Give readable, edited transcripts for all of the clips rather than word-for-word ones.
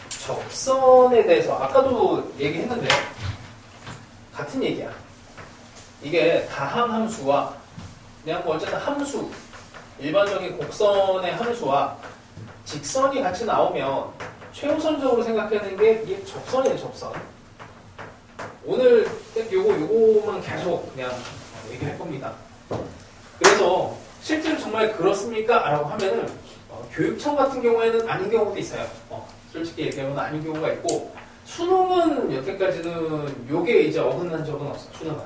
접선에 대해서 아까도 얘기했는데 같은 얘기야. 이게 다항 함수와 그냥 뭐 어쨌든 함수, 일반적인 곡선의 함수와 직선이 같이 나오면 최우선적으로 생각하는 게 이게 접선이에요, 접선. 오늘 요거만 계속 그냥 얘기할 겁니다. 그래서 실제로 정말 그렇습니까? 라고 하면은 교육청 같은 경우에는 아닌 경우도 있어요. 솔직히 얘기하면 아닌 경우가 있고, 수능은 여태까지는 요게 이제 어긋난 적은 없어요. 수능은.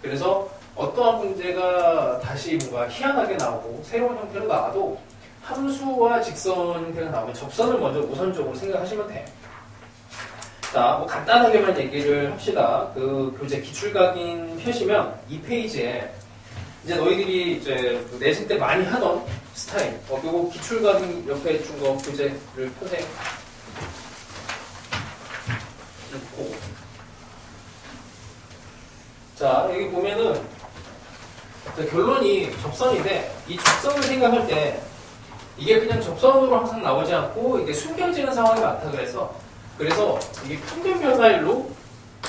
그래서 어떠한 문제가 다시 뭔가 희한하게 나오고 새로운 형태로 나와도 함수와 직선 형태가 나오면 접선을 먼저 우선적으로 생각하시면 돼요. 자, 뭐 간단하게만 얘기를 합시다. 그 교재 기출각인 펴시면 이 페이지에 이제 너희들이 이제 내신 때 많이 하던 스타일, 요거 기출각인 옆에 준 거 교재를 펴세요. 놓고. 자, 여기 보면은 결론이 접선인데 이 접선을 생각할 때 이게 그냥 접선으로 항상 나오지 않고 이게 숨겨지는 상황이 많다 그래서 이게 평균 변화율로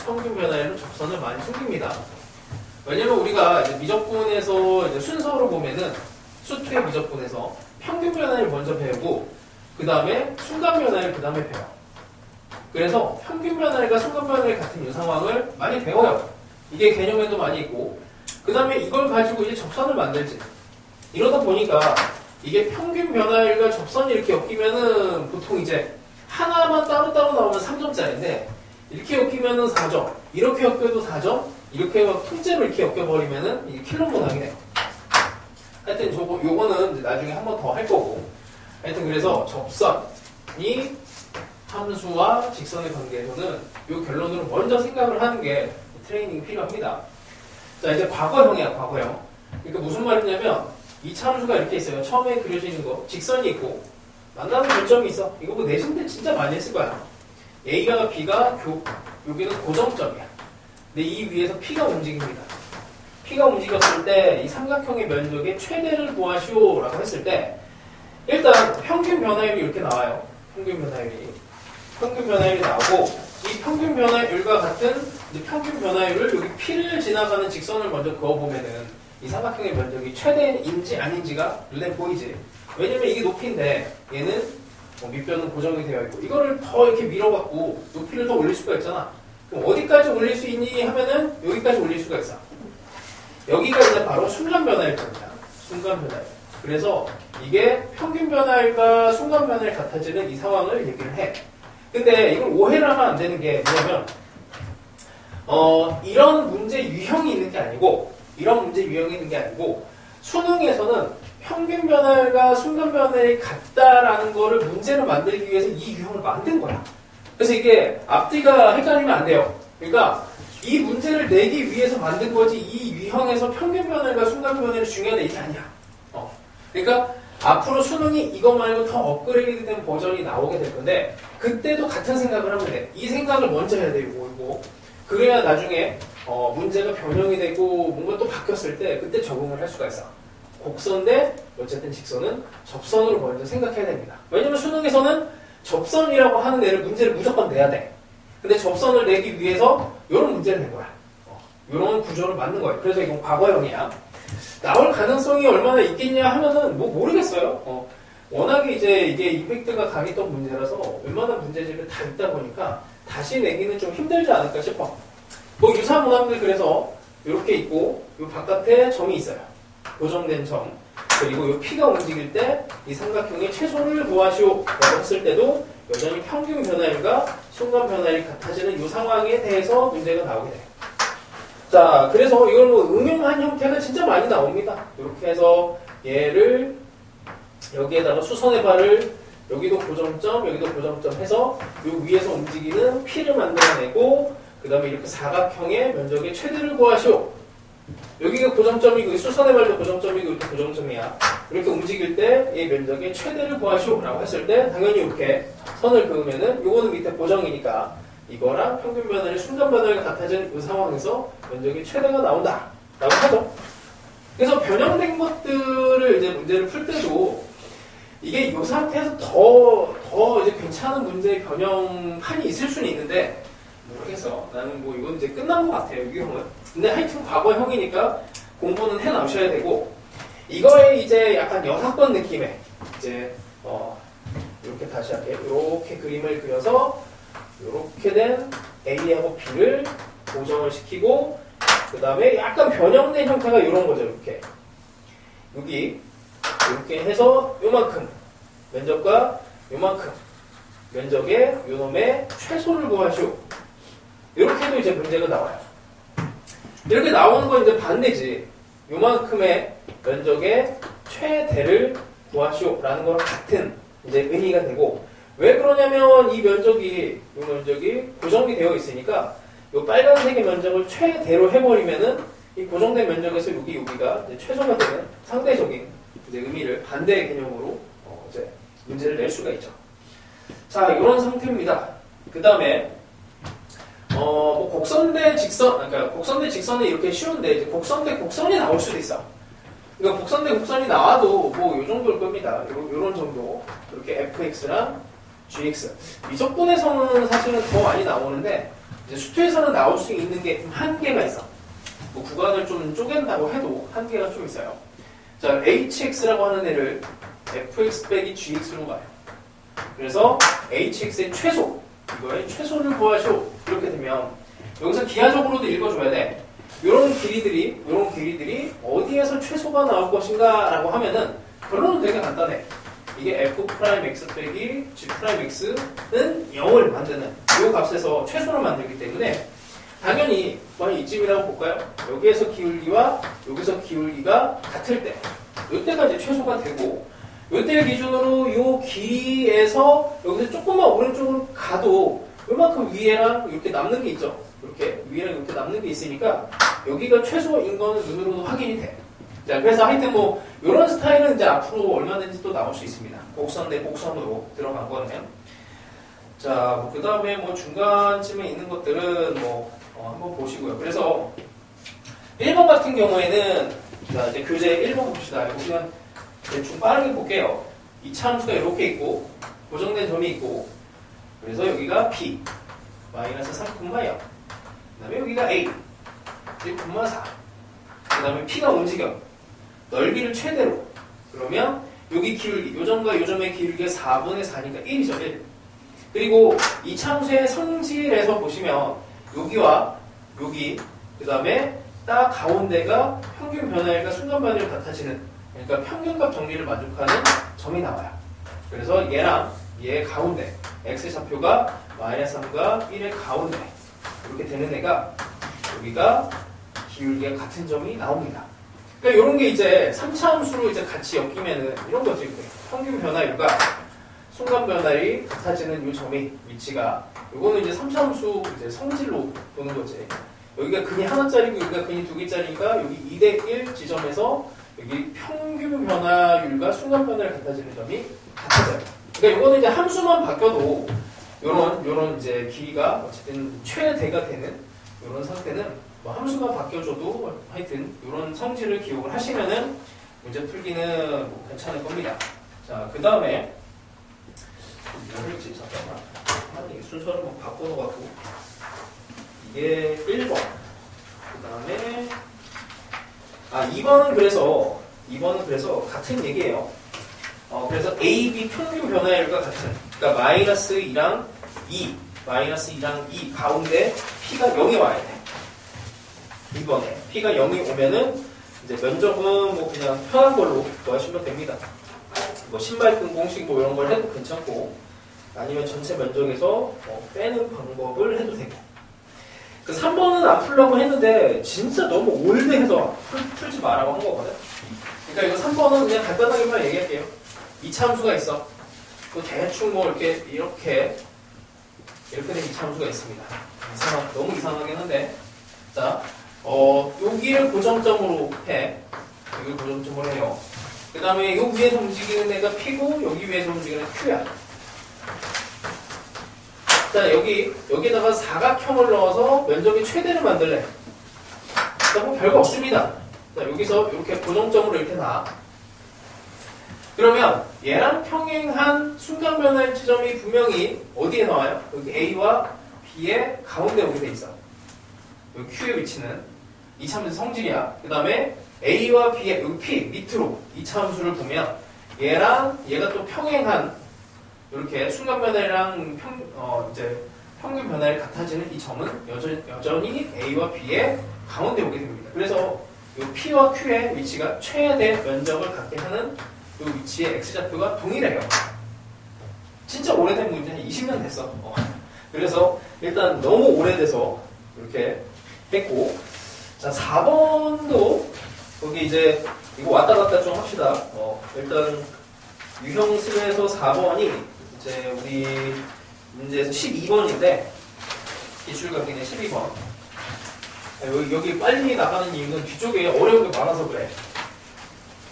접선을 많이 숨깁니다. 왜냐면 우리가 이제 미적분에서 이제 순서로 보면은 수투의 미적분에서 평균 변화율 먼저 배우고 그 다음에 순간 변화율 그 다음에 배워. 그래서 평균 변화율과 순간 변화율 같은 이 상황을 많이 배워요. 이게 개념에도 많이 있고 그 다음에 이걸 가지고 이제 접선을 만들지. 이러다 보니까 이게 평균 변화율과 접선이 이렇게 엮이면은 보통 이제 하나만 따로따로 나오면 3점짜리인데 이렇게 엮이면은 4점, 이렇게 엮여도 4점, 이렇게 통째로 이렇게 엮여버리면은 이게 킬로문항이 돼요. 하여튼 요거는 이제 나중에 한 번 더 할 거고. 하여튼 그래서 접선이 함수와 직선의 관계에서는 요 결론으로 먼저 생각을 하는 게 트레이닝이 필요합니다. 자, 이제 과거형이야, 과거형. 그러니까 무슨 말이냐면 이 함수가 이렇게 있어요. 처음에 그려져 있는 거, 직선이 있고 만나는 교점이 있어. 이거 뭐 내신 때 진짜 많이 했을 거야. A가 B가 여기는 고정점이야. 근데 이 위에서 P가 움직입니다. P가 움직였을 때 이 삼각형의 면적의 최대를 구하시오 라고 했을 때 일단 평균 변화율이 이렇게 나와요. 평균 변화율이 나오고 이 평균 변화율과 같은 이제 평균 변화율을 여기 P를 지나가는 직선을 먼저 그어보면은 이 삼각형의 면적이 최대인지 아닌지가 눈에 보이지. 왜냐면 이게 높이인데 얘는 밑변은 고정이 되어 있고 이거를 더 이렇게 밀어갖고 높이를 더 올릴 수가 있잖아. 그럼 어디까지 올릴 수 있니 하면은 여기까지 올릴 수가 있어. 여기가 이제 바로 순간 변화율입니다. 순간 변화율. 그래서 이게 평균 변화율과 순간 변화율 같아지는 이 상황을 얘기를 해. 근데 이걸 오해를 하면 안 되는 게 뭐냐면 이런 문제 유형이 있는 게 아니고 수능에서는 평균 변화율과 순간 변화율이 같다라는 거를 문제를 만들기 위해서 이 유형을 만든 거야. 그래서 이게 앞뒤가 헷갈리면 안 돼요. 그러니까 이 문제를 내기 위해서 만든 거지 이 유형에서 평균 변화율과 순간 변화율이 중요하다 이게 아니야. 그러니까 앞으로 수능이 이거 말고 더 업그레이드 된 버전이 나오게 될 건데 그때도 같은 생각을 하면 돼. 이 생각을 먼저 해야 돼. 이거. 그래야 나중에 문제가 변형이 되고 뭔가 또 바뀌었을 때 그때 적응을 할 수가 있어. 곡선대 어쨌든 직선은 접선으로 먼저 생각해야 됩니다. 왜냐면 수능에서는 접선이라고 하는 애를 문제를 무조건 내야 돼. 근데 접선을 내기 위해서 이런 문제를 낸 거야. 이런 구조를 만든 거예요. 그래서 이건 과거형이야. 나올 가능성이 얼마나 있겠냐 하면은 뭐 모르겠어요. 워낙에 이제 이게 임팩트가 강했던 문제라서 웬만한 문제집을 다 있다 보니까 다시 내기는 좀 힘들지 않을까 싶어. 뭐 유사한 문항들 그래서 이렇게 있고 이 바깥에 점이 있어요. 고정된 점. 그리고 이 P가 움직일 때 이 삼각형의 최소를 구하시오 라고 했을 때도 여전히 평균 변화율과 순간 변화율이 같아지는 이 상황에 대해서 문제가 나오게 돼요. 자, 그래서 이걸 뭐 응용한 형태가 진짜 많이 나옵니다. 이렇게 해서 얘를 여기에다가 수선의 발을 여기도 고정점, 여기도 고정점 해서 이 위에서 움직이는 P를 만들어내고 그 다음에 이렇게 사각형의 면적의 최대를 구하시오. 여기가 고정점이고 수선의 발도 고정점이고 이렇게 고정점이야. 이렇게 움직일 때 이 면적의 최대를 구하시오 라고 했을 때 당연히 이렇게 선을 그으면은 요거는 밑에 고정이니까 이거랑 평균 변화율, 순간 변화율이 같아진 이 상황에서 면적의 최대가 나온다 라고 하죠. 그래서 변형된 것들을 이제 문제를 풀 때도 이게 이 상태에서 더 이제 괜찮은 문제의 변형판이 있을 수는 있는데, 모르겠어. 나는 뭐 이건 이제 끝난 것 같아요, 이 형은. 근데 하여튼 과거형이니까 공부는 해 나오셔야 되고, 이거에 이제 약간 여사건 느낌의, 이제, 이렇게 다시 할게요. 이렇게 그림을 그려서, 이렇게 된 A하고 B를 고정을 시키고, 그 다음에 약간 변형된 형태가 이런 거죠, 이렇게. 여기, 이렇게 해서 요만큼, 면적과 요만큼, 면적의 요놈의 최소를 구하시오. 이렇게 해도 이제 문제가 나와요. 이렇게 나오는 건 이제 반대지. 요만큼의 면적의 최대를 구하시오. 라는 거랑 같은 이제 의미가 되고, 왜 그러냐면 이 면적이 고정이 되어 있으니까 이 빨간색의 면적을 최대로 해버리면은 이 고정된 면적에서 여기가 이제 최소가 되는 상대적인 이제 의미를 반대의 개념으로 이제 문제를 낼 수가 있죠. 자, 이런 상태입니다. 그 다음에 뭐 곡선 대 직선, 그러니까 곡선 대 직선은 이렇게 쉬운데 이제 곡선 대 곡선이 나올 수도 있어. 그러니까 곡선 대 곡선이 나와도 뭐 요 정도일 겁니다. 요런 정도. 이렇게 fx랑 gx. 미적분에서는 사실은 더 많이 나오는데 이제 수투에서는 나올 수 있는 게 좀 한계가 있어. 뭐 구간을 좀 쪼갠다고 해도 한계가 좀 있어요. 자, hx라고 하는 애를 fx 빼기 gx로 가요. 그래서 hx의 최소, 이거의 최소를 구하시오. 이렇게 되면 여기서 기하적으로도 읽어줘야 돼. 이런 길이들이 어디에서 최소가 나올 것인가 라고 하면은 결론은 되게 간단해. 이게 f'x 빼기 g'x는 0을 만드는 이 값에서 최소를 만들기 때문에 당연히 만약 이쯤이라고 볼까요? 여기에서 기울기와 여기서 기울기가 같을 때 이때가 이제 최소가 되고, 이때 기준으로 이 길이에서 여기서 조금만 오른쪽으로 가도 이만큼 위에랑 이렇게 남는 게 있죠. 이렇게 위에랑 이렇게 남는 게 있으니까 여기가 최소인 거는 눈으로도 확인이 돼. 자, 그래서 하여튼 뭐 이런 스타일은 이제 앞으로 얼마든지 또 나올 수 있습니다. 곡선 대 곡선으로 들어간 거는. 자, 뭐 그 다음에 뭐 중간쯤에 있는 것들은 뭐 한번 보시고요. 그래서 1번 같은 경우에는 자, 이제 교재 1번 봅시다. 이거 그냥 대충 빠르게 볼게요. 이차 함수가 이렇게 있고 고정된 점이 있고, 그래서 여기가 b 마이너스 3,0, 그 다음에 여기가 a 1,4, 그 다음에 p가 움직여 넓이를 최대로. 그러면 여기 기울기, 요점과 요점의 기울기가 4분의 4니까 1이죠. 1. 그리고 이 참수의 성질에서 보시면 여기와 여기, 그 다음에 딱 가운데가 평균 변화율과 순간 변화율이 같아지는, 그러니까 평균값 정리를 만족하는 점이 나와요. 그래서 얘랑 얘 가운데 x좌표가 마이너스 3과 1의 가운데 이렇게 되는 애가 여기가 기울기가 같은 점이 나옵니다. 그러니까 이런 게 이제 3차 함수로 이제 같이 엮이면은 이런 거죠. 평균 변화율과 순간 변화율이 같아지는 이 점이 위치가, 요거는 이제 3차 함수 이제 성질로 보는 거지. 여기가 근이 하나짜리고 여기가 근이 2개짜리니까 여기 2대1 지점에서 여기 평균 변화율과 순간 변화율 같아지는 점이 같아져요. 그러니까 이거는 이제 함수만 바뀌어도 요런 이제 길이가 어쨌든 최대가 되는 요런 상태는 뭐 함수가 바뀌어줘도 하여튼 요런 성질을 기억을 하시면은 문제 풀기는 뭐 괜찮을 겁니다. 자, 그 다음에 뭐 할지 잠깐만. 이게 순서를 뭐 바꿔놓아갖고 이게 1번. 그 다음에 2번은 그래서 같은 얘기예요. 그래서 A, B 평균 변화율과 같은, 그러니까 마이너스 2랑 2 가운데 P가 0이 와야 돼. 이번에 P가 0이 오면은 이제 면적은 뭐 그냥 편한 걸로 구하시면 됩니다. 뭐 신발끈 공식 뭐 이런 걸 해도 괜찮고, 아니면 전체 면적에서 빼는 방법을 해도 되고. 그 3번은 안 풀려고 했는데 진짜 너무 올드해서 풀지 말라고 한 거거든. 그러니까 이거 3번은 그냥 간단하게만 얘기할게요. 이차 함수가 있어. 또 대충 뭐 이렇게 된 이차 함수가 있습니다. 너무 이상하긴 한데, 자, 여기를 고정점으로 해. 여기를 고정점으로 해요. 그 다음에 요 위에서 움직이는 애가 P고 여기 위에서 움직이는 애가 Q야. 자, 여기다가 사각형을 넣어서 면적의 최대를 만들래. 자, 뭐 별거 없습니다. 자, 여기서 이렇게 고정점으로 이렇게 놔. 그러면 얘랑 평행한 순간 변화의 지점이 분명히 어디에 나와요? 여기 A와 B의 가운데 오게 돼 있어. 여기 Q의 위치는 이 참수 성질이야. 그 다음에 A와 B의 여기 P 밑으로 이 참수를 보면 얘랑 얘가 또 평행한 이렇게 순간 변화랑 이제 평균 변화를 같아지는 이 점은 여전히 A와 B의 가운데 오게 됩니다. 그래서 이 P와 Q의 위치가 최대 면적을 갖게 하는 이 위치의 X좌표가 동일해요. 진짜 오래된 문제, 한 20년 됐어. 그래서 일단 너무 오래돼서 이렇게 했고, 자 4번도 여기 이제 이거 왔다 갔다 좀 합시다. 일단 유형식에서 4번이 이제 우리 문제에서 12번인데 기출각인의 12번. 여기 빨리 나가는 이유는 뒤쪽에 어려운 게 많아서 그래.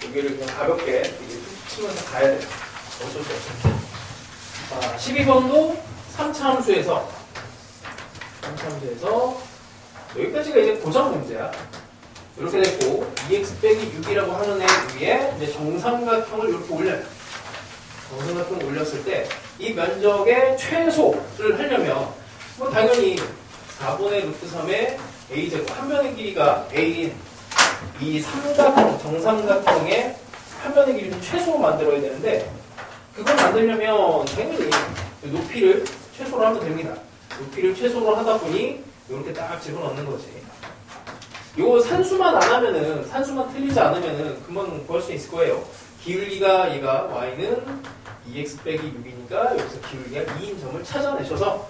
여기를 그냥 가볍게 툭 치면서 가야 돼. 어쩔 수 없어. 12번도 3차 함수에서 여기까지가 이제 고정 문제야. 이렇게 됐고 2x 빼기 6이라고 하는 애 위에 이제 정삼각형을 이렇게 올려요. 정삼각형을 올렸을 때 이 면적의 최소를 하려면 뭐 당연히 4분의 루트 3의 a제곱 한 변의 길이가 a인 이 삼각형, 정삼각형의 한 변의 길이는 최소로 만들어야 되는데 그걸 만들려면 당연히 높이를 최소로 하면 됩니다. 높이를 최소로 하다 보니 이렇게 딱 집어넣는 거지. 요 산수만 안 하면은, 산수만 틀리지 않으면은 금방 구할 수 있을 거예요. 기울기가 얘가 y는 2x 빼기 6이니까 여기서 기울기가 2인 점을 찾아내셔서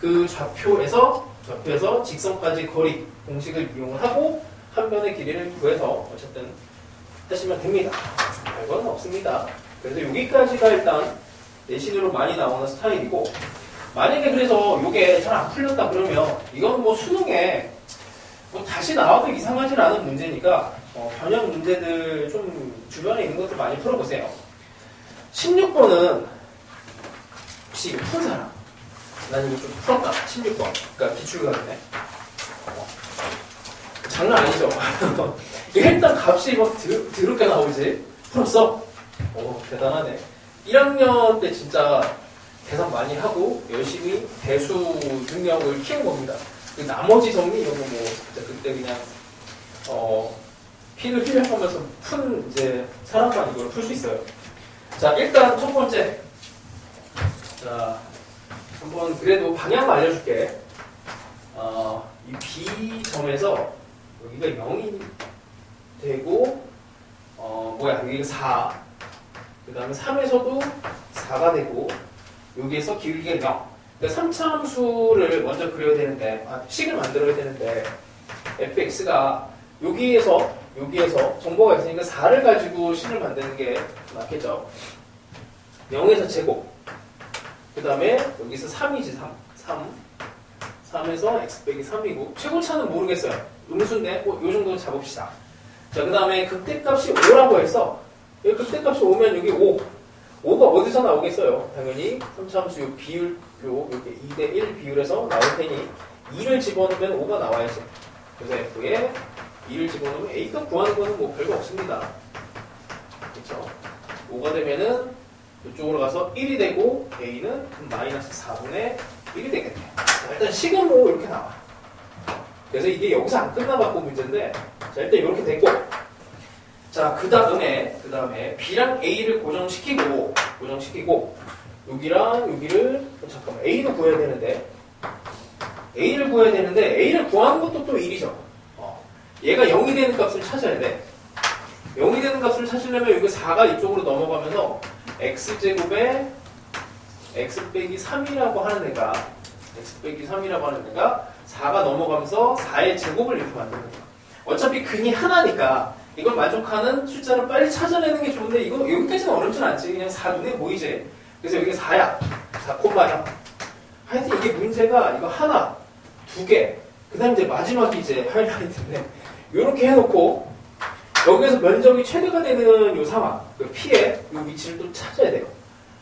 그 좌표에서 직선까지 거리 공식을 이용을 하고 한 변의 길이를 구해서 어쨌든 하시면 됩니다. 별건 없습니다. 그래서 여기까지가 일단 내신으로 많이 나오는 스타일이고, 만약에 그래서 이게 잘 안 풀렸다 그러면 이건 뭐 수능에 뭐 다시 나와도 이상하진 않은 문제니까 변형 문제들 좀 주변에 있는 것들 많이 풀어보세요. 16번은 혹시 이거 푼 사람? 난 이거 좀 풀었다. 16번. 그러니까 기출각이네. 장난 아니죠? 일단 값이 막 드럽게 나오지? 풀었어? 대단하네. 1학년 때 진짜 계산 많이 하고 열심히 대수 능력을 키운 겁니다. 그 나머지 정리 이런 거 뭐 진짜 그때 그냥 피를 흘려가면서 푼 이제 사람만 이걸 풀 수 있어요. 자, 일단 첫 번째. 자, 한번 그래도 방향을 알려줄게. 이 B점에서 여기가 0이 되고 여기가 4. 그 다음에 3에서도 4가 되고 여기에서 기울기가 0. 그러니까 3차 함수를 먼저 그려야 되는데, 식을 만들어야 되는데 fx가 여기에서 정보가 있으니까 4를 가지고 식을 만드는 게 맞겠죠. 0에서 제곱. 그 다음에 여기서 3이지 3에서 x 빼기 3이고 최고차는 모르겠어요. 음수인데 요 정도 잡읍시다. 자, 그 다음에 극대값이 5라고 했어. 여기 극대값이 5면 여기 5가 어디서 나오겠어요? 당연히 3차 함수 요 비율 이렇게 2대1 비율에서 나올 테니 2를 집어넣으면 5가 나와야지. 그래서 F에 2를 집어넣으면 A값 구하는 거는 뭐 별거 없습니다. 그렇죠? 5가 되면은 이쪽으로 가서 1이 되고 A는 마이너스 4분의 1이 되겠네. 자, 일단 식은 뭐 이렇게 나와. 그래서 이게 여기서 안 끝나갖고 문제인데, 자, 일단 이렇게 됐고, 자, 그 다음에 B랑 A를 고정시키고 여기랑 여기를 잠깐만 A를 구해야 되는데 A를 구하는 것도 또 일이죠. 얘가 0이 되는 값을 찾아야 돼. 0이 되는 값을 찾으려면 여기 4가 이쪽으로 넘어가면서 x제곱에 x 빼기 3이라고 하는 애가 4가 넘어가면서 4의 제곱을 이렇게 만드는 거야. 어차피 근이 하나니까 이걸 만족하는 숫자를 빨리 찾아내는 게 좋은데 이거 여기까지는 어렵진 않지. 그냥 4 눈에 보이지. 그래서 여기 4야. 4콤마야. 하여튼 이게 문제가 이거 하나, 두 개. 그 다음 이제 마지막이 이제 하이라이트인데 이렇게 해놓고 여기에서 면적이 최대가 되는 요 상황, 그 P의 요 위치를 또 찾아야 돼요.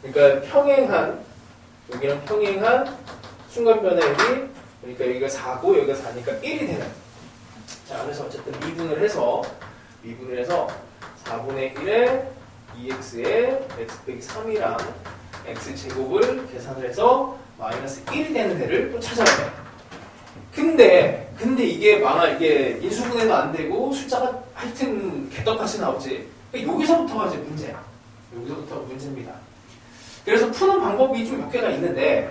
그러니까 여기랑 평행한 순간 변화율이, 그러니까 여기가 4고 여기가 4니까 1이 되는. 자, 그래서 어쨌든 미분을 해서 4분의 1에 2x에 x 빼기 3이랑 x제곱을 계산을 해서 마이너스 1이 되는 데를 또 찾아야 돼. 근데 이게 이게 인수분해도 안 되고 숫자가 하여튼 개떡같이 나오지. 여기서부터가 이제 문제야. 여기서부터가 문제입니다. 그래서 푸는 방법이 좀 몇 개가 있는데,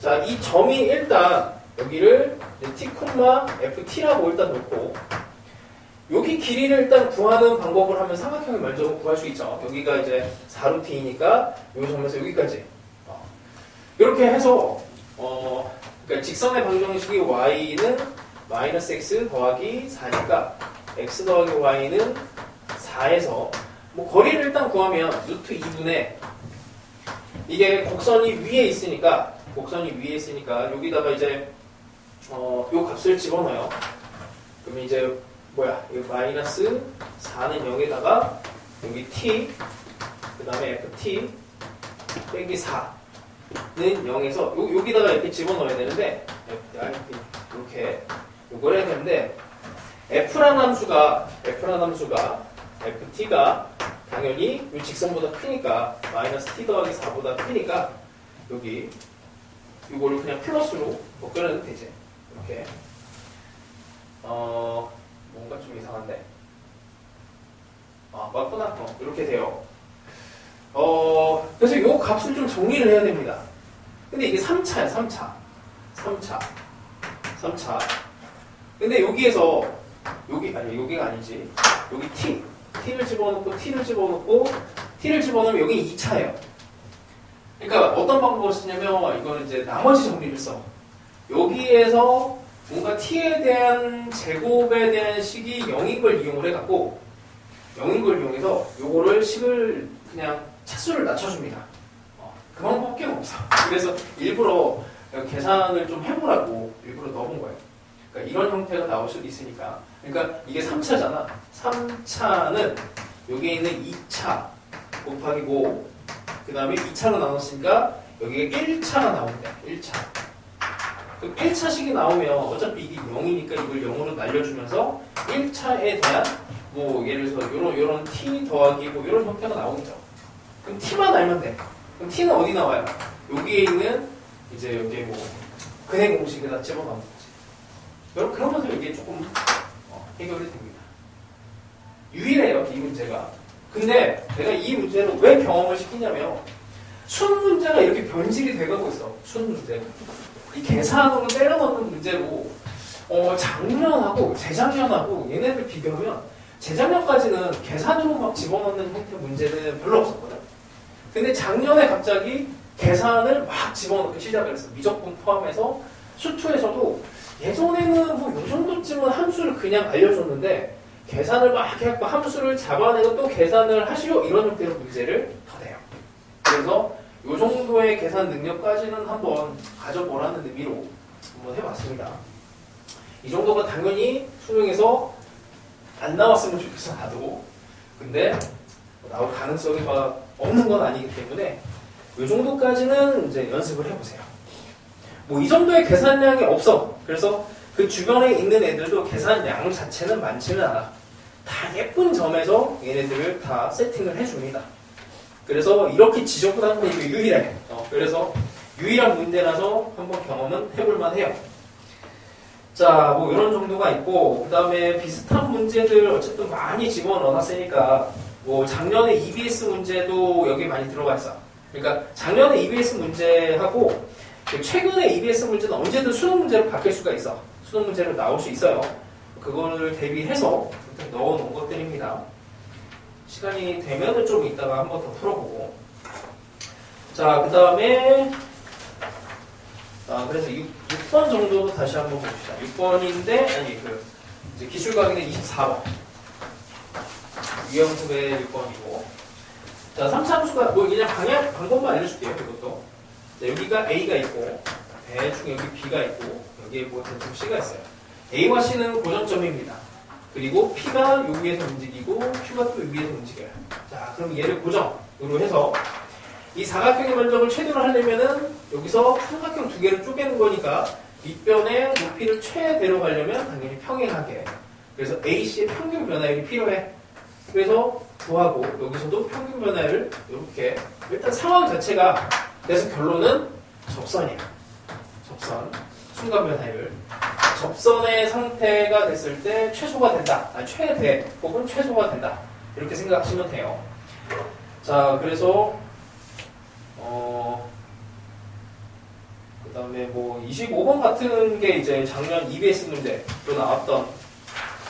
자, 이 점이 일단 여기를 t, ft라고 일단 놓고, 여기 길이를 일단 구하는 방법을 하면 삼각형의 면적을 구할 수 있죠. 여기가 이제 4루트이니까 여기 점에서 여기까지. 이렇게 해서 그러니까 직선의 방정식이 y는 마이너스 x 더하기 4니까 x 더하기 y는 4에서 뭐 거리를 일단 구하면 루트 2분의 이게 곡선이 위에 있으니까 여기다가 이제 요 값을 집어넣어요. 그러면 이제 이 마이너스 4는 0에다가 여기 t 그 다음에 ft 빼기 4는 0에서 여기다가 이렇게 집어넣어야 되는데 이렇게 요걸 해야 되는데 f라는 함수가 ft가 당연히 이 직선보다 크니까 마이너스 t 더하기 4보다 크니까 여기 이거를 그냥 플러스로 묶여내도 되지. 이렇게 뭔가 좀 이상한데 맞구나. 이렇게 돼요. 그래서 이 값을 좀 정리를 해야 됩니다. 근데 이게 3차야. 3차. 근데 여기에서 여기가 아니지. 여기 t를 집어넣고 t를 집어넣으면 여기 2차예요. 그러니까 어떤 방법을 쓰냐면 이거는 이제 나머지 정리를 써. 여기에서 뭔가 t에 대한 제곱에 대한 식이 0인 걸 이용을 해갖고 0인 걸 이용해서 요거를 식을 그냥 차수를 낮춰줍니다. 그 방법밖에 없어. 그래서 일부러 계산을 좀 해보라고 일부러 넣어본 거예요. 그러니까 이런 형태가 나올 수도 있으니까. 그러니까 이게 3차잖아. 3차는 여기에 있는 2차 곱하기 5, 그 다음에 2차로 나눴으니까 여기가 1차가 나옵니다. 1차. 그럼 1차식이 나오면 어차피 이게 0이니까 이걸 0으로 날려주면서 1차에 대한 예를 들어서 요런 t 더하기 이런 형태가 나오겠죠. 그럼 t만 알면 돼. 그럼 t는 어디 나와요? 여기에 있는 이제 여기 근해 공식에다 집어넣는 거지. 그러면서 이게 조금 해결이 됩니다. 유일해요, 이 문제가. 근데 내가 이 문제를 왜 경험을 시키냐면 순 문제가 이렇게 변질이 돼가고 있어. 순 문제. 이 계산으로 때려 넣는 문제로 작년하고 재작년하고 얘네들 비교하면 재작년까지는 계산으로 막 집어넣는 형태 문제는 별로 없었거든. 근데 작년에 갑자기 계산을 막 집어넣기 시작을 했어. 미적분 포함해서 수투에서도 예전에는 요 정도쯤은 함수를 그냥 알려줬는데 계산을 막 해갖고 함수를 잡아내고 또 계산을 하시오 이런 형태의 문제를 더 내요. 그래서 요 정도의 계산 능력까지는 한번 가져보라는 의미로 한번 해봤습니다. 이 정도가 당연히 수능에서 안 나왔으면 좋겠어, 나도. 근데 나올 가능성이 없는 건 아니기 때문에 이 정도까지는 이제 연습을 해보세요. 이 정도의 계산량이 없어. 그래서 그 주변에 있는 애들도 계산량 자체는 많지는 않아. 다 예쁜 점에서 얘네들을 다 세팅을 해줍니다. 그래서 이렇게 지적보다는 이게 유일해. 그래서 유일한 문제라서 한번 경험은 해볼만 해요. 자, 이런 정도가 있고, 그 다음에 비슷한 문제들 어쨌든 많이 집어넣어놨으니까, 작년에 EBS 문제도 여기 많이 들어가 있어. 그러니까 작년에 EBS 문제하고 최근에 EBS 문제는 언제든 수능 문제로 바뀔 수가 있어. 수능 문제로 나올 수 있어요. 그거를 대비해서 넣어놓은 것들입니다. 시간이 되면은 좀 이따가 한번 더 풀어보고. 자, 그 다음에 그래서 6번 정도도 다시 한번 봅시다. 6번인데 이제 기출강의는 24번. 유형수의 6번이고. 자, 3차 함수가 그냥 방법만 알려줄게요. 이것도. 자, 여기가 A가 있고 대충 여기 B가 있고 여기에 대충 C가 있어요. A와 C는 고정점입니다. 그리고 P가 요 위에서 움직이고 Q가 또 요 위에서 움직여요. 자, 그럼 얘를 고정으로 해서 이 사각형의 면적을 최대로 하려면은 여기서 삼각형 두 개를 쪼개는 거니까 윗변의 높이를 최대로 가려면 당연히 평행하게. 그래서 AC의 평균 변화율이 필요해. 그래서 구하고 여기서도 평균 변화를 이렇게 일단 상황 자체가 그래서 결론은 접선이야. 접선 순간 변화율 접선의 상태가 됐을 때 최소가 된다. 아니, 최대 혹은 최소가 된다. 이렇게 생각하시면 돼요. 자, 그래서 그 다음에 뭐 25번 같은 게 이제 작년 EBS 문제로 나왔던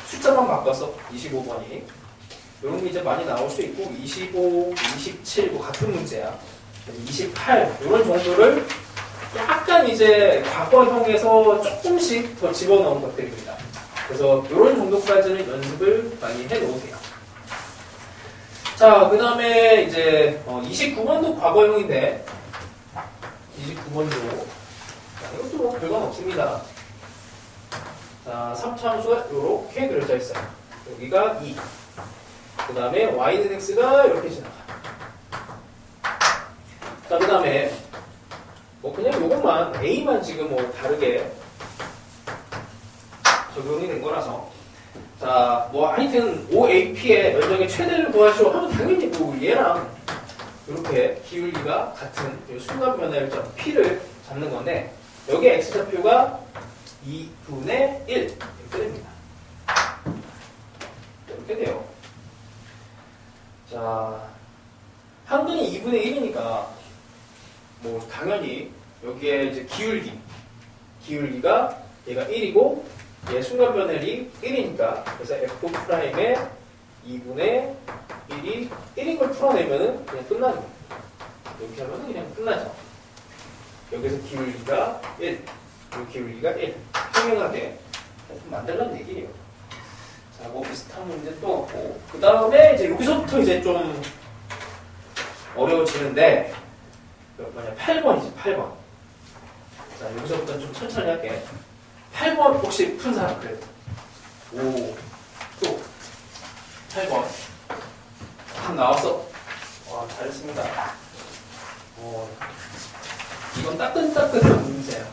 숫자만 바꿔서 25번이 이런 게 이제 많이 나올 수 있고 25, 27 뭐 같은 문제야. 28 이런 정도를 약간 이제 과거형에서 조금씩 더 집어넣은 것들입니다. 그래서 이런 정도까지는 연습을 많이 해놓으세요. 자, 그 다음에 이제 29번도 과거형인데 29번도 이것도 뭐 별건 없습니다. 자, 3차함수가 이렇게 그려져 있어요. 여기가 2. 그 다음에 y는 x가 이렇게 지나가. 자, 그 다음에 뭐 그냥 요것만 a만 지금 뭐 다르게 적용이 된 거라서 자, 뭐 하여튼 OAP의 면적의 최대를 구하시오 하면 당연히 뭐 얘랑 이렇게 기울기가 같은 순간 변화율점 P를 잡는 건데 여기 x좌표가 2분의 1 이렇게 됩니다. 이렇게 돼요. 자, 항근이 2분의 1이니까 뭐 당연히 여기에 이제 기울기가 얘가 1이고 얘 순간 변화율이 1이니까 그래서 F'의 2분의 1이 1인 걸 풀어내면은 그냥 끝나는 거예요. 이렇게 하면은 그냥 끝나죠. 여기서 기울기가 1, 이 기울기가 1. 평행하게 만들라는 얘기예요. 자, 뭐 비슷한 문제 또 없고. 그 다음에 이제 여기서부터 이제 좀 어려워지는데, 몇 번이야? 8번이지, 8번. 자, 여기서부터 좀 천천히 할게. 8번 혹시 푼 사람 그래도. 오, 또. 8번. 딱 나왔어. 와, 잘했습니다. 이건 따끈따끈한 문제야.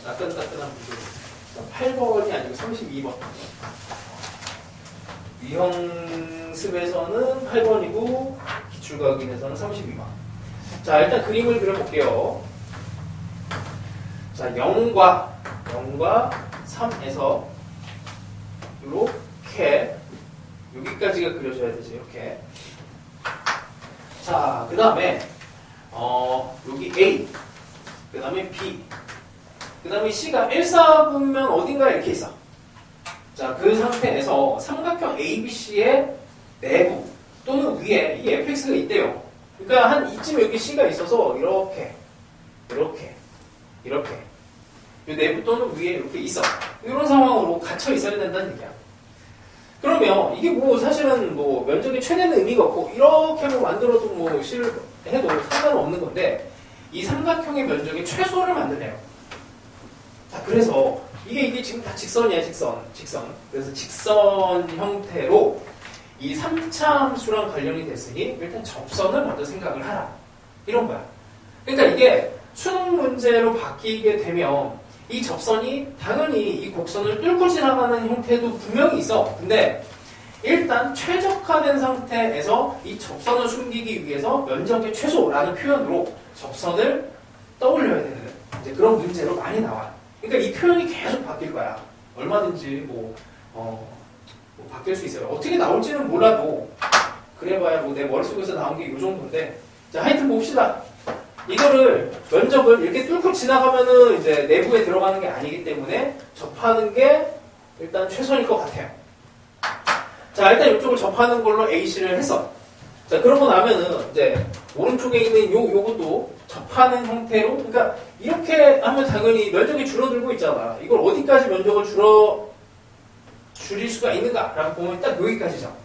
따끈따끈한 문제. 8번이 아니고 32번. 위형습에서는 8번이고 기출과학인에서는 32번. 자, 일단 그림을 그려볼게요. 자, 0과 3에서 이렇게 여기까지가 그려져야 되지. 이렇게. 자, 그 다음에 여기 A, 그 다음에 B, 그 다음에 C가 1, 4분면 어딘가에 이렇게 있어. 자, 그 상태에서 삼각형 ABC의 내부 또는 위에 이 fx가 있대요. 그러니까 한 이쯤 여기 C가 있어서 이렇게 이 내부 또는 위에 이렇게 있어. 이런 상황으로 갇혀 있어야 된다는 얘기야. 그러면 이게 뭐 사실은 뭐 면적의 최대는 의미가 없고 이렇게 뭐 만들어도 뭐 실을 해도 상관은 없는 건데 이 삼각형의 면적의 최소를 만드네요. 자, 그래서 이게 지금 다 직선이야, 직선. 그래서 직선 형태로 이 3차 함수랑 관련이 됐으니 일단 접선을 먼저 생각을 하라. 이런 거야. 그러니까 이게 수능 문제로 바뀌게 되면 이 접선이 당연히 이 곡선을 뚫고 지나가는 형태도 분명히 있어. 근데 일단 최적화된 상태에서 이 접선을 숨기기 위해서 면적의 최소라는 표현으로 접선을 떠올려야 되는 이제 그런 문제로 많이 나와요. 그러니까 이 표현이 계속 바뀔 거야. 얼마든지 뭐 바뀔 수 있어요. 어떻게 나올지는 몰라도 그래봐야 뭐 내 머릿속에서 나온 게 이 정도인데 자, 하여튼 봅시다. 이거를 면적을 이렇게 뚫고 지나가면은 이제 내부에 들어가는 게 아니기 때문에 접하는 게 일단 최선일 것 같아요. 자, 일단 이쪽을 접하는 걸로 AC를 했어. 자, 그러고 나면은 이제 오른쪽에 있는 요것도 접하는 형태로, 그러니까 이렇게 하면 당연히 면적이 줄어들고 있잖아. 이걸 어디까지 면적을 줄일 수가 있는가라고 보면 딱 여기까지죠.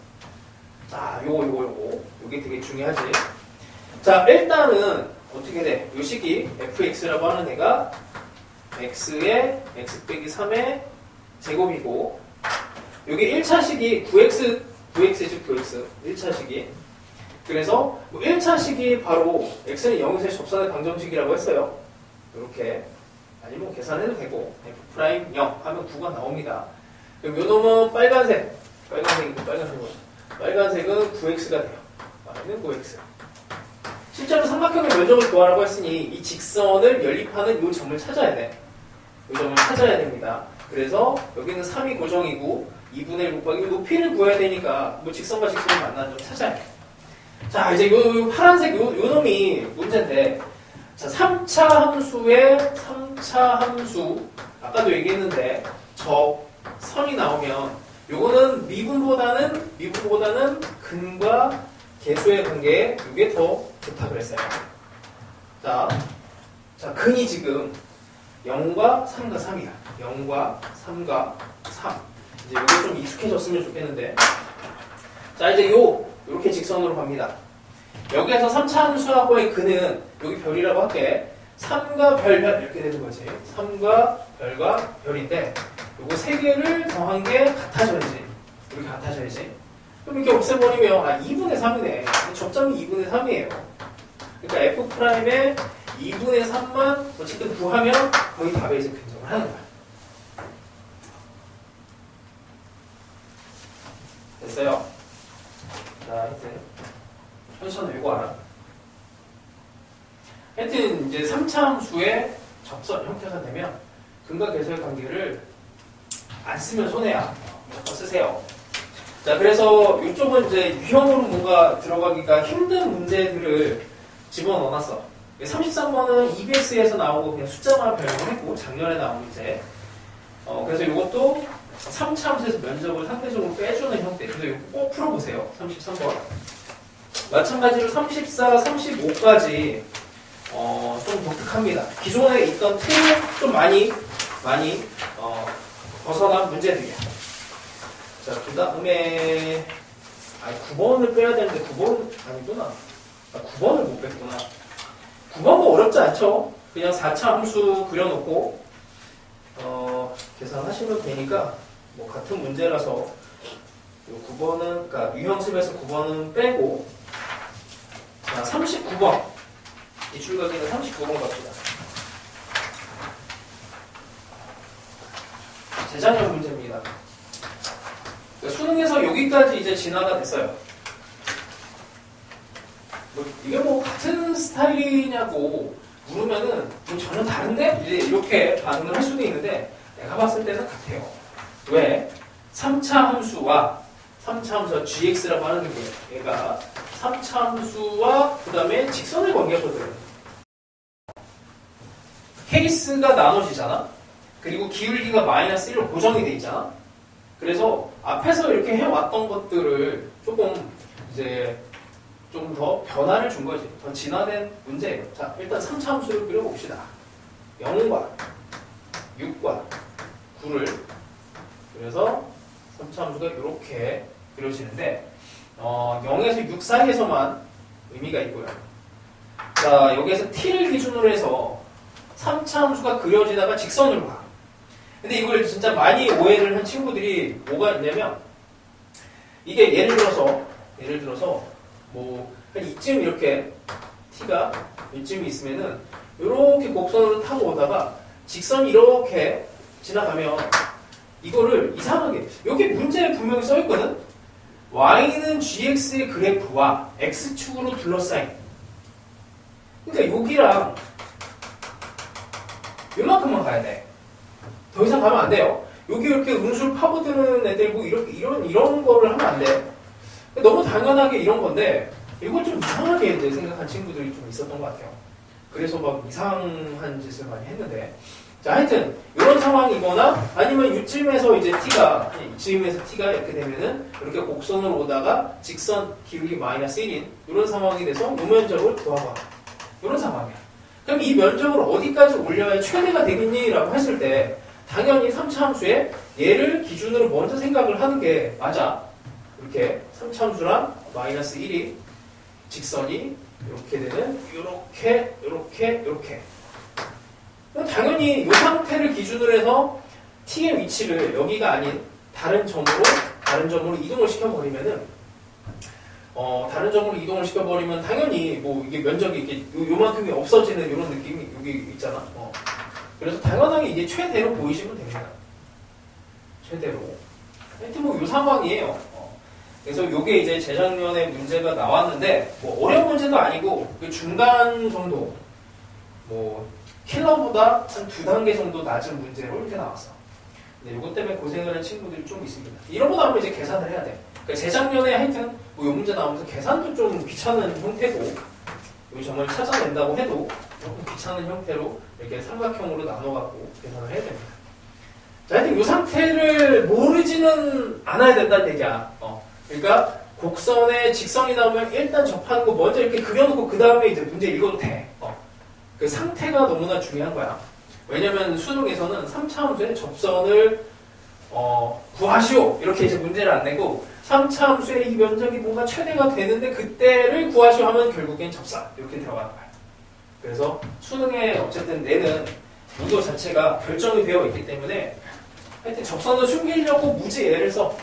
자, 요게 되게 중요하지. 자, 일단은 어떻게 돼? 요 식이 fx라고 하는 애가 x의 x 빼기 3의 제곱이고 여기 1차식이 9x지 9x 1차식이 그래서 뭐 1차식이 바로 x는 0에서 접선의 방정식이라고 했어요. 이렇게 아니면 계산해도 되고 f' 0 하면 9가 나옵니다. 그럼 요 놈은 빨간색 빨간색은 9x가 돼요. y는 9x. 실제로 삼각형의 면적을 구하라고 했으니 이 직선을 연립하는 이 점을 찾아야 돼. 이 점을 찾아야 됩니다. 그래서 여기는 3이 고정이고 2분의 1 곱하기 높이를 구해야 되니까 뭐 직선과 직선을 만나는 점 찾아야 돼. 자, 이제 요 파란색 요 놈이 문제인데, 자, 3차 함수 아까도 얘기했는데 선이 나오면 요거는 미분보다는 근과 계수의 관계에 이게 더 좋다 그랬어요. 자, 근이 지금 0과 3과 3이야. 0과 3과 3. 이제 요게 좀 익숙해졌으면 좋겠는데. 자, 이제 요렇게 직선으로 갑니다. 여기에서 3차 함수하고의 근은 여기 별이라고 할게. 3과 별 이렇게 되는 거지. 3과 별과 별인데 요거 세 개를 더한 게 같아져야지. 여기 같아져야지. 그럼 이렇게 없애버리면 2분의 3이네. 접점이 2분의 3이에요. 그러니까 F'의 2분의 3만 어쨌든 구하면 거의 답에 이제 근접을 하는 거야. 됐어요? 자, 하여튼 현수는 이거 알아. 하여튼 이제 3차 함수의 접선 형태가 되면 근과 계수의 관계를 안 쓰면 손해야. 무조건 쓰세요. 자, 그래서 이쪽은 이제 유형으로 뭔가 들어가기가 힘든 문제들을 집어넣어놨어. 33번은 EBS에서 나오고 그냥 숫자만 변형했고 작년에 나온 문제. 그래서 이것도 3차 함수에서 면적을 상대적으로 빼주는 형태. 그래서 이거 꼭 풀어보세요. 33번. 마찬가지로 34, 35까지 좀 독특합니다. 기존에 있던 틀을 좀 많이 벗어난 문제들이야. 자, 그 다음에 9번을 빼야 되는데 9번은 아니구나. 9번을 못 뺐구나. 9번도 어렵지 않죠? 그냥 4차 함수 그려놓고 계산하시면 되니까 뭐 같은 문제라서 9번은 그러니까 유형습에서 9번은 빼고. 자, 39번 기출각에는 39번 갑시다. 재작년 문제입니다. 수능에서 여기까지 이제 진화가 됐어요. 이게 뭐 같은 스타일이냐고 물으면은 뭐 전혀 다른데? 이제 이렇게 반응을 할 수도 있는데 내가 봤을 때는 같아요. 왜? 3차 함수와 gx라고 하는 게 얘가 3차 함수와 그 다음에 직선의 관계거든. 케이스가 나눠지잖아. 그리고 기울기가 마이너스 1로 고정이 돼 있잖아. 그래서 앞에서 이렇게 해왔던 것들을 조금 이제 좀 더 변화를 준 거지. 더 진화된 문제예요. 자, 일단 3차 함수를 그려봅시다. 0과 6과 9를 그래서 3차 함수가 이렇게 그려지는데 0에서 6 사이에서만 의미가 있고요. 자, 여기에서 t를 기준으로 해서 3차 함수가 그려지다가 직선으로 가. 근데 이걸 진짜 많이 오해를 한 친구들이 뭐가 있냐면 이게 예를 들어서 뭐 한 이쯤 이렇게 t가 이쯤이 있으면은 이렇게 곡선으로 타고 오다가 직선이 이렇게 지나가면 이거를 이상하게 여기 문제에 분명히 써있거든. y는 gx의 그래프와 x축으로 둘러싸인. 그러니까 여기랑 요만큼만 가야 돼. 더 이상 가면 안 돼요. 여기 이렇게 음수를 파고드는 애들 뭐 이런 거를 하면 안 돼. 너무 당연하게 이런 건데 이걸 좀 이상하게 이제 생각한 친구들이 좀 있었던 것 같아요. 그래서 막 이상한 짓을 많이 했는데. 자, 하여튼 이런 상황이거나 아니면 이쯤에서 이제 t가 이렇게 되면은 이렇게 곡선으로 오다가 직선 기울기 마이너스 1인 이런 상황이 돼서 우면적을 구하거나 이런 상황이야. 그럼 이 면적을 어디까지 올려야 최대가 되겠니? 라고 했을 때 당연히 3차 함수에 얘를 기준으로 먼저 생각을 하는 게 맞아. 이렇게 3차 함수랑 마이너스 1이 직선이 이렇게 되는 이렇게 당연히 이 상태를 기준으로 해서 t의 위치를 여기가 아닌 다른 점으로 이동을 시켜버리면은 당연히 뭐 이게 면적이 이게 요만큼이 없어지는 이런 느낌이 여기 있잖아. 그래서 당연하게 이게 최대로 보이시면 됩니다. 최대로. 하여튼 뭐 이 상황이에요. 그래서 요게 이제 재작년에 문제가 나왔는데 뭐 어려운 문제도 아니고 그 중간 정도 뭐 킬러보다 한 2단계 정도 낮은 문제로 이렇게 나왔어. 근데 요것 때문에 고생을 한 친구들이 좀 있습니다. 이런 거 나오면 이제 계산을 해야 돼. 그러니까 재작년에 하여튼 뭐 요 문제 나오면서 계산도 좀 귀찮은 형태고 요 점을 찾아낸다고 해도 조금 귀찮은 형태로 이렇게 삼각형으로 나눠갖고 계산을 해야 됩니다. 자, 하여튼 이 상태를 모르지는 않아야 된다는 얘기야. 그러니까 곡선에 직선이 나오면 일단 접하는 거 먼저 이렇게 그려놓고 그 다음에 이제 문제 읽어도 돼. 그 상태가 너무나 중요한 거야. 왜냐면 수능에서는 3차함수의 접선을 구하시오 이렇게 이제 문제를 안 내고 3차함수의 이 면적이 뭔가 최대가 되는데 그때를 구하시오 하면 결국엔 접선 이렇게 들어가는 거야. 그래서 수능에 어쨌든 내는 문도 자체가 결정이 되어 있기 때문에 하여튼 접선을 숨기려고 무지 애를 써.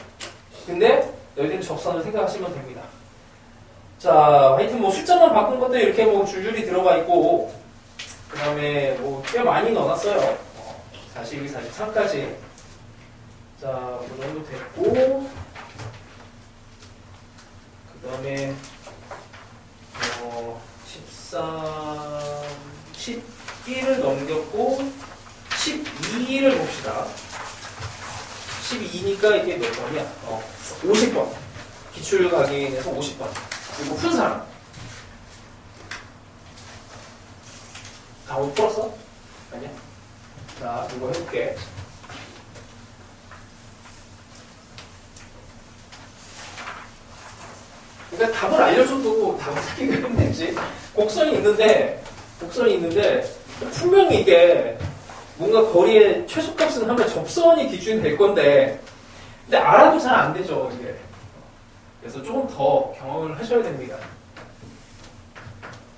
근데 너희들은 접선을 생각하시면 됩니다. 자, 하여튼 뭐 숫자만 바꾼 것도 이렇게 뭐 줄줄이 들어가 있고 그 다음에 뭐 꽤 많이 넣어놨어요. 42, 43까지. 자, 그 정도 됐고 그 다음에 13, 11을 넘겼고 12를 봅시다. 12니까 이게 몇 번이야? 50번. 기출 강의에서 50번. 그리고 푼 사람. 다 못 풀었어? 아니야? 자, 이거 해볼게. 그러니까 답을 알려줘도 답을 찾기가 힘들지. 곡선이 있는데 분명히 이게 뭔가 거리의 최소값은 하면 접선이 기준이 될 건데 근데 알아도 잘 안 되죠 이게. 그래서 조금 더 경험을 하셔야 됩니다.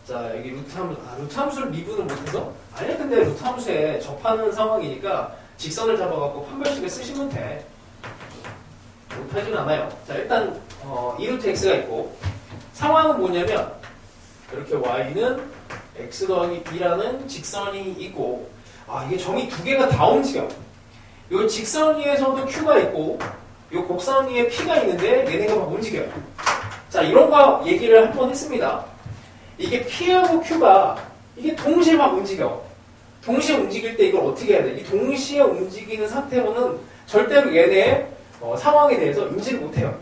자, 여기 루트 함수, 루트 함수를 미분을 못해서? 아니야, 근데 루트 함수에 접하는 상황이니까 직선을 잡아갖고 판별식을 쓰시면 돼. 못하진 않아요. 자, 일단 2루트 x가 있고 상황은 뭐냐면 이렇게 y는 x 더하기 b라는 직선이 있고 이게 점이 두 개가 다 움직여. 요 직선 위에서도 q가 있고 요 곡선 위에 p가 있는데 얘네가 막 움직여요. 자, 이런 거 얘기를 한 번 했습니다. 이게 p하고 q가 이게 동시에 막 움직여. 동시에 움직일 때 이걸 어떻게 해야 돼? 이 동시에 움직이는 상태로는 절대로 얘네의 상황에 대해서 인지를 못해요.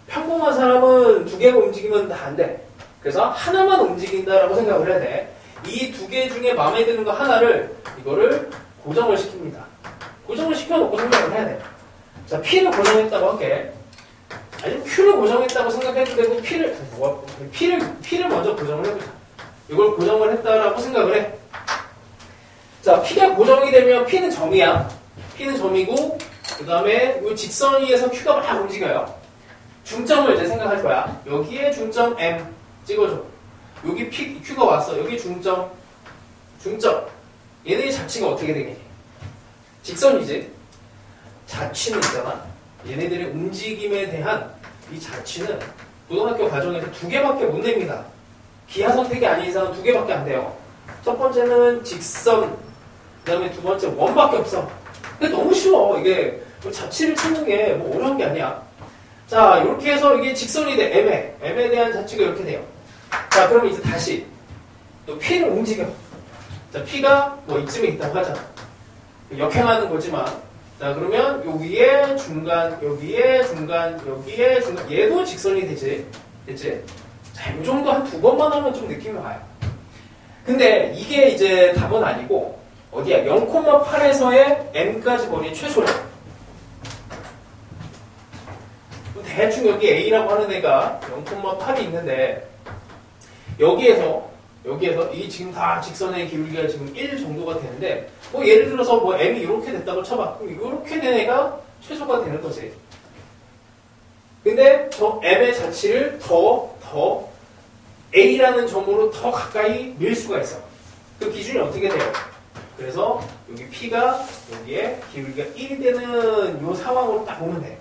평범한 사람은 두 개가 움직이면 다 안 돼. 그래서 하나만 움직인다라고 생각을 해야 돼. 이 두 개 중에 마음에 드는 거 하나를 이거를 고정을 시킵니다. 고정을 시켜놓고 생각을 해야 돼. 자, P를 고정했다고 할게. 아니면 Q를 고정했다고 생각해도 되고 P를 먼저 고정을 해보자. 이걸 고정을 했다라고 생각을 해. 자, P가 고정이 되면 P는 점이야. P는 점이고 그 다음에 이 직선 위에서 Q가 막 움직여요. 중점을 이제 생각할 거야. 여기에 중점 M 찍어줘. 여기 Q가 왔어. 여기 중점. 얘네의 자치가 어떻게 되겠니? 직선이지. 자치는 있잖아. 얘네들의 움직임에 대한 이 자치는 고등학교 과정에서 두 개밖에 못 냅니다. 기하 선택이 아닌 이상은 두 개밖에 안 돼요. 첫 번째는 직선, 그 다음에 두 번째 원밖에 없어. 근데 너무 쉬워. 이게 자치를 찾는 게 뭐 어려운 게 아니야. 자, 이렇게 해서 이게 직선이 돼. M에 대한 자치가 이렇게 돼요. 자, 그러면 이제 다시 또 P를 움직여. 자, P가 뭐 이쯤에 있다고 하자. 역행하는 거지만, 자, 그러면 여기에 중간, 여기에 중간, 여기에 중간, 얘도 직선이 되지. 됐지? 자, 이 정도 한 두 번만 하면 좀 느낌이 와요. 근데 이게 이제 답은 아니고, 어디야? 0,8에서의 m까지 거리의 최소래. 대충 여기 a라고 하는 애가 0,8이 있는데, 여기에서 이 지금 다 직선의 기울기가 지금 1 정도가 되는데, 뭐 예를 들어서 뭐 m이 이렇게 됐다고 쳐봐. 그럼 이렇게 된 애가 최소가 되는 거지. 근데 저 m의 자치를 더 a라는 점으로 더 가까이 밀 수가 있어. 그 기준이 어떻게 돼요? 그래서 여기 p가 여기에 기울기가 1이 되는 이 상황으로 딱 오면 돼.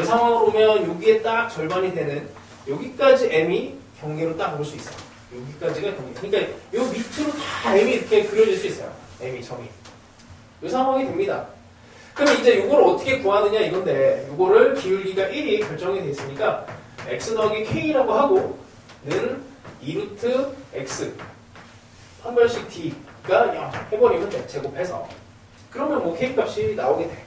이 상황으로 오면 여기에 딱 절반이 되는 여기까지 m이 경계로 딱 올 수 있어. 여기까지가 경계. 그러니까 이 밑으로 다 m이 이렇게 그려질 수 있어요. m이 점이. 이 상황이 됩니다. 그럼 이제 이걸 어떻게 구하느냐 이건데, 이거를 기울기가 1이 결정이 돼 있으니까 x 더하기 k라고 하고는 2루트 x 판별식 d가 0 해버리면 돼. 제곱해서. 그러면 뭐 k 값이 나오게 돼.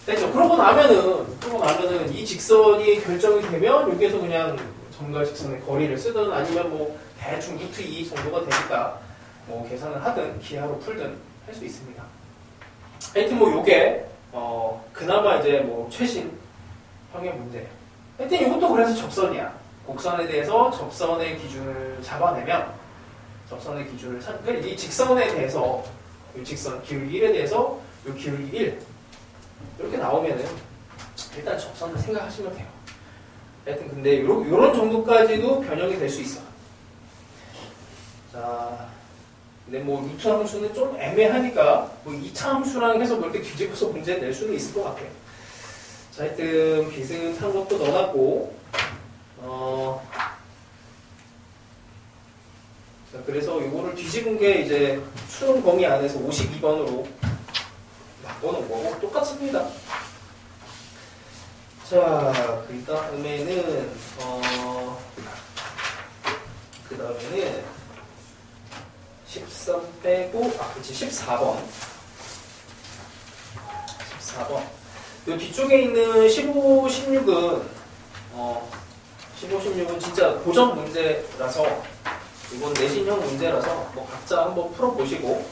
됐죠? 그러고 나면은 이 직선이 결정이 되면 여기에서 그냥 점과 직선의 거리를 쓰든 아니면 뭐 대충 루트 2 정도가 되니까 뭐 계산을 하든 기하로 풀든 할 수 있습니다. 하여튼 뭐 요게 그나마 이제 뭐 최신 형의 문제예요. 하여튼 이것도 그래서 접선이야. 곡선에 대해서 접선의 기준을 잡아내면 접선의 기준을 그러니까 이 직선에 대해서 이 직선 기울기 1에 대해서 이 기울기 1 이렇게 나오면은 일단 접선을 생각하시면 돼요. 하여튼 근데 요런 정도까지도 변형이 될 수 있어. 자, 근데 뭐 루트 함수는 좀 애매하니까 뭐 2차 함수랑 해서 뭐 이렇게 뒤집어서 문제 낼 수는 있을 것 같아요. 자, 하여튼 비슷한 것도 넣어놨고 자, 그래서 요거를 뒤집은 게 이제 수능 범위 안에서 52번으로 바꿔놓은 거고 똑같습니다. 자, 그 다음에는 그 다음에는 13 빼고 그치 14번. 14번. 요 뒤쪽에 있는 15, 16은 15, 16은 진짜 고전 문제라서 이건 내신형 문제라서 뭐 각자 한번 풀어보시고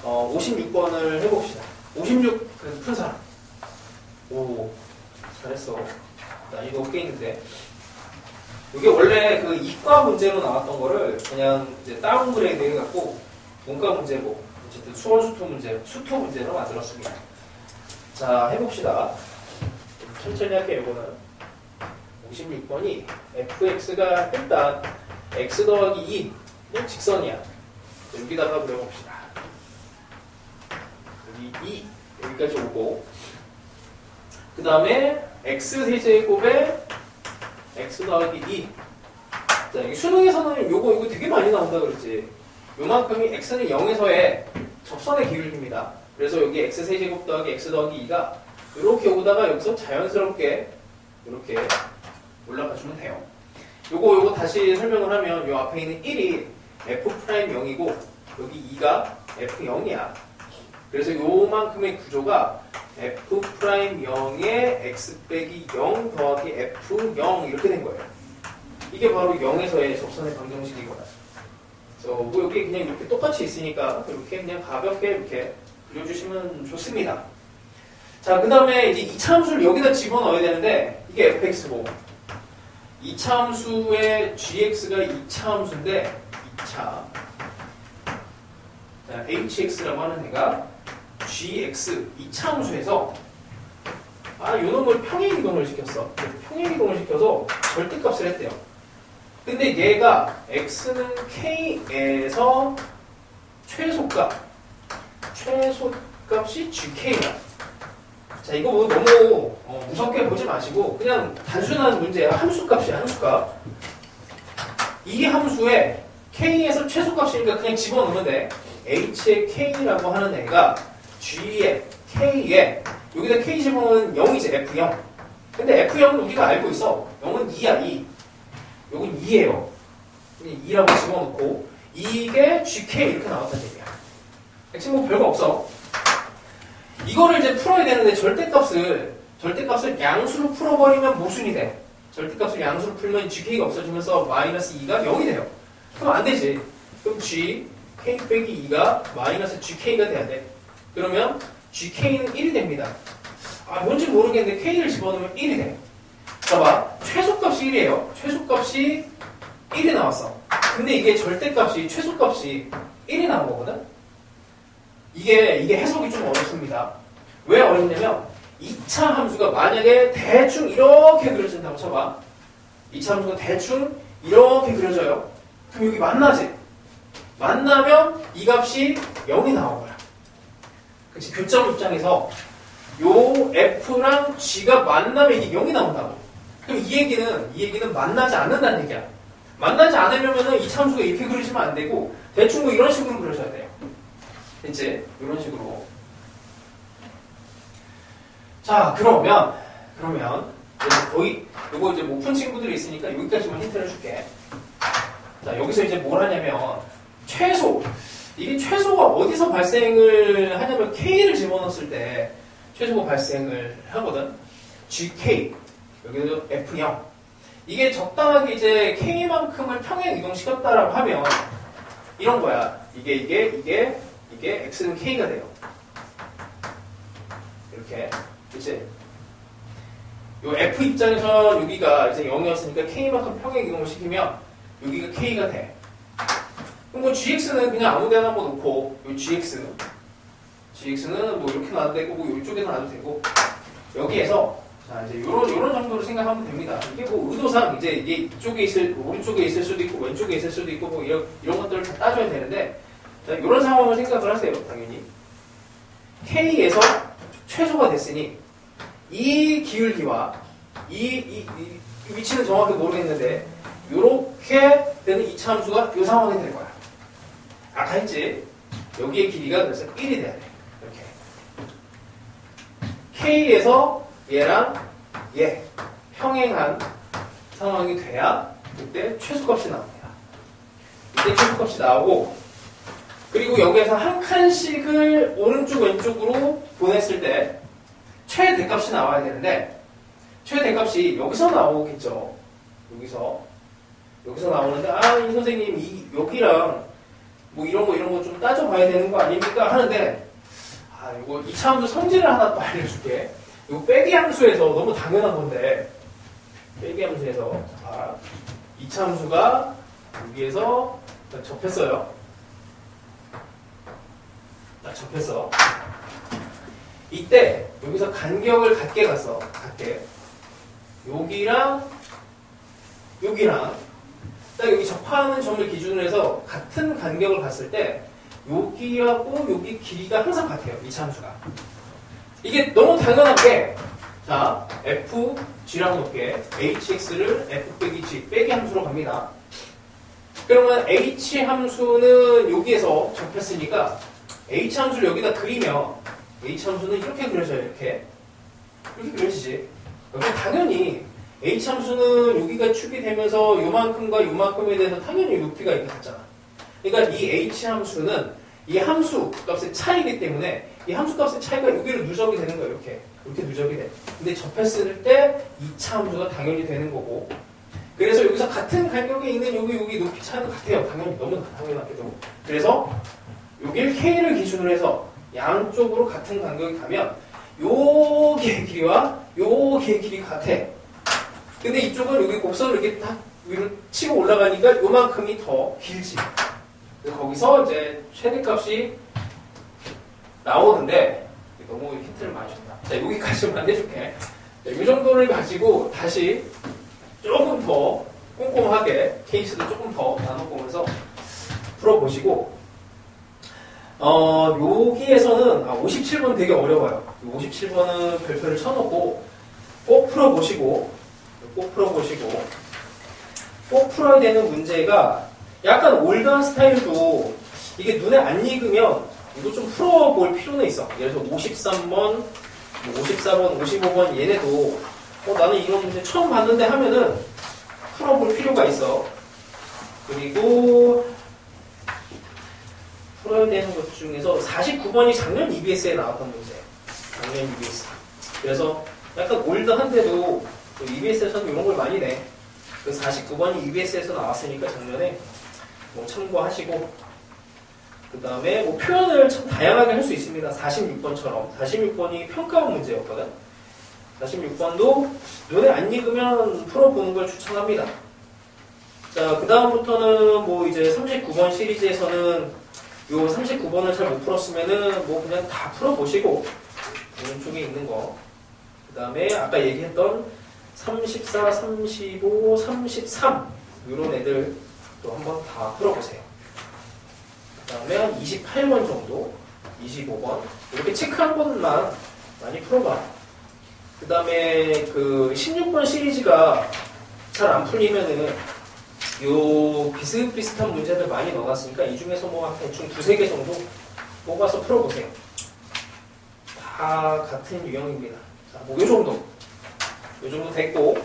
56번을 해봅시다. 56 그래도 푼 사람. 오 잘했어. 난이도 꽤 있는데. 이게 원래 그 이과 문제로 나왔던 거를 그냥 이제 다운그레이드 해갖고 문과 문제고 어쨌든 수토 문제로 만들었습니다. 자, 해봅시다. 천천히 할게요, 이거는. 56번이 fx가 일단 x 더하기 2는 직선이야. 여기다가 그려봅시다. 여기 2, 여기까지 오고 그 다음에 x 세제곱에 x 더하기 2. 자, 여기 수능에서는 요거 되게 많이 나온다 그랬지. 요만큼이 x는 0에서의 접선의 기울기입니다. 그래서 여기 x 세제곱 더하기 x 더하기 2가 이렇게 오다가 여기서 자연스럽게 이렇게 올라가 주면 돼요. 요거 다시 설명을 하면 요 앞에 있는 1이 f'0이고 여기 2가 f0이야. 그래서 요만큼의 구조가 f'0의 x 빼기 0 더하기 f0 이렇게 된 거예요. 이게 바로 0에서의 접선의 방정식이거든. 그래서 뭐 여기 그냥 이렇게 똑같이 있으니까 이렇게 그냥 가볍게 이렇게 그려주시면 좋습니다. 자, 그 다음에 이제 2차 함수를 여기다 집어넣어야 되는데 이게 fx고 2차 함수의 gx가 2차 함수인데 2차 자, hx라고 하는 애가 gx 2차 함수에서 요놈을 평행이동을 시켰어. 평행이동을 시켜서 절대값을 했대요. 근데 얘가 x는 k에서 최소값이 gk야. 자, 이거 뭐 너무 무섭게 보지 마시고 그냥 단순한 문제야. 함수값이야, 함수값. 이 함수에 k에서 최소값이니까 그냥 집어넣으면 돼. h의 k라고 하는 애가 g의 k에 여기다 k 집어넣으면 0이지, f0. 근데 f0은 우리가 알고 있어. 0은 2야, 2. 요건 2예요. 2라고 집어넣고 이게 gk 이렇게 나왔다는 얘기야. 지금 뭐 별거 없어. 이거를 이제 풀어야 되는데 절대값을 양수로 풀어버리면 모순이 돼. 절대값을 양수로 풀면 gk가 없어지면서 마이너스 2가 0이 돼요. 그럼 안 되지. 그럼 g k 빼기 2가 마이너스 gk가 돼야 돼. 그러면 gk는 1이 됩니다. 뭔지 모르겠는데 k를 집어넣으면 1이 돼. 봐봐. 최소값이 1이에요. 최소값이 1이 나왔어. 근데 이게 절대값이 최소값이 1이 나온 거거든. 이게 해석이 좀 어렵습니다. 왜 어렵냐면 2차 함수가 만약에 대충 이렇게 그려진다고 쳐봐. 2차 함수가 대충 이렇게 그려져요. 그럼 여기 만나지? 만나면 이 값이 0이 나온 거야. 그치? 교점 입장에서 요 F랑 G가 만나면 이게 0이 나온다고. 그럼 이 얘기는 만나지 않는다는 얘기야. 만나지 않으려면은 2차 함수가 이렇게 그려지면 안 되고 대충 뭐 이런 식으로 그려줘야 돼요. 됐지? 이런 식으로. 자, 그러면 이제 거의 이거 이제 못 푼 친구들이 있으니까 여기까지만 힌트를 줄게. 자, 여기서 이제 뭘 하냐면 최소, 이게 최소가 어디서 발생을 하냐면 K를 집어넣었을 때 최소가 발생을 하거든. GK, 여기도 F0. 이게 적당하게 이제 K만큼을 평행 이동시켰다라고 하면 이런 거야. 이게 X는 K가 돼요. 이렇게. 그치? 요 F 입장에서 여기가 이제 0이었으니까 K만큼 평행 이동을 시키면 여기가 K가 돼. 그럼 뭐 GX는 그냥 아무 데나 뭐 놓고, 요 GX는 뭐 이렇게 놔도 되고, 뭐 이쪽에 놔도 되고, 여기에서, 자, 이제 요런 정도로 생각하면 됩니다. 이게 뭐 의도상 이제 이게 이쪽에 오른쪽에 있을 수도 있고, 왼쪽에 있을 수도 있고, 뭐 이런 것들을 다 따져야 되는데, 자, 요런 상황을 생각을 하세요, 당연히. K에서 최소가 됐으니, 이 기울기와 이 위치는 정확히 모르겠는데, 요렇게 되는 이차 함수가 요 상황이 될 거야. 아까 했지? 여기의 길이가 그래서 1이 돼야 돼. 이렇게. K에서 얘랑 얘 평행한 상황이 돼야 그때 최소값이 나옵니다. 이때 최소값이 나오고, 그리고 여기에서 한 칸씩을 오른쪽 왼쪽으로 보냈을 때 최대값이 나와야 되는데, 최대값이 여기서 나오겠죠. 여기서 나오는데, 이 선생님 여기랑 뭐 이런 거 좀 따져봐야 되는 거 아닙니까? 하는데, 이거 이차 함수 성질을 하나 또 알려줄게. 이거 빼기 함수에서 너무 당연한 건데, 빼기 함수에서, 이차 함수가 여기에서 접했어요. 딱 접했어. 이때 여기서 간격을 갖게 갔어. 여기랑 딱 여기 접하는 점을 기준으로 해서 같은 간격을 갔을 때 여기하고 여기 길이가 항상 같아요. 이차 함수가. 이게 너무 당연한 게, 자, F, G랑 놓게 HX를 F 빼기 G 빼기 함수로 갑니다. 그러면 H 함수는 여기에서 접했으니까 H 함수를 여기다 그리면 H 함수는 이렇게 그려져요. 이렇게 그려지지. 여기 당연히 H 함수는 여기가 축이 되면서 요만큼과 요만큼에 대해서 당연히 높이가 이렇게 같잖아. 그러니까 이 H 함수는 이 함수 값의 차이이기 때문에 이 함수 값의 차이가 여기로 누적이 되는 거예요. 이렇게 누적이 돼. 근데 접했을 때 2차 함수가 당연히 되는 거고, 그래서 여기서 같은 간격에 있는 여기 높이 차이는 같아요. 당연히 너무 당연하게도. 그래서 여기를 K를 기준으로 해서 양쪽으로 같은 간격이 가면 여기의 길이와 여기의 길이가 같아. 근데 이쪽은 여기 곡선을 이렇게 딱 위로 치고 올라가니까 요만큼이 더 길지. 그래서 거기서 이제 최대값이 나오는데, 너무 힌트를 많이 줬다. 자, 여기까지만 해줄게. 자, 이 정도를 가지고 다시 조금 더 꼼꼼하게 케이스도 조금 더 나눠보면서 풀어보시고, 여기에서는 57번 되게 어려워요. 57번은 별표를 쳐놓고 꼭 풀어보시고 꼭 풀어야 되는 문제가 약간 올드한 스타일도 이게 눈에 안 익으면 이거 좀 풀어볼 필요는 있어. 예를 들어서 53번, 54번, 55번 얘네도 나는 이런 문제 처음 봤는데 하면은 풀어볼 필요가 있어. 그리고 풀어야 되는 것 중에서 49번이 작년 EBS에 나왔던 문제예요. 작년 EBS. 그래서 약간 올드한데도 EBS에서는 이런 걸 많이 내. 그 49번이 EBS에서 나왔으니까 작년에 뭐 참고하시고, 그 다음에 뭐 표현을 참 다양하게 할 수 있습니다. 46번처럼. 46번이 평가원 문제였거든. 46번도 눈에 안 익으면 풀어보는 걸 추천합니다. 자, 그 다음부터는 뭐 이제 39번 시리즈에서는 요 39번을 잘 못 풀었으면은 뭐 그냥 다 풀어보시고, 오른쪽에 있는 거. 그 다음에 아까 얘기했던 34, 35, 33 이런 애들 또 한번 다 풀어보세요. 그 다음에 한 28번 정도, 25번 이렇게 체크 한 번만 많이 풀어봐. 그 다음에 그 16번 시리즈가 잘 안 풀리면은 요 비슷비슷한 문제들 많이 넣어놨으니까 이 중에서 뭐 대충 2-3개 정도 뽑아서 풀어보세요. 다 같은 유형입니다. 자, 뭐 요 정도 됐고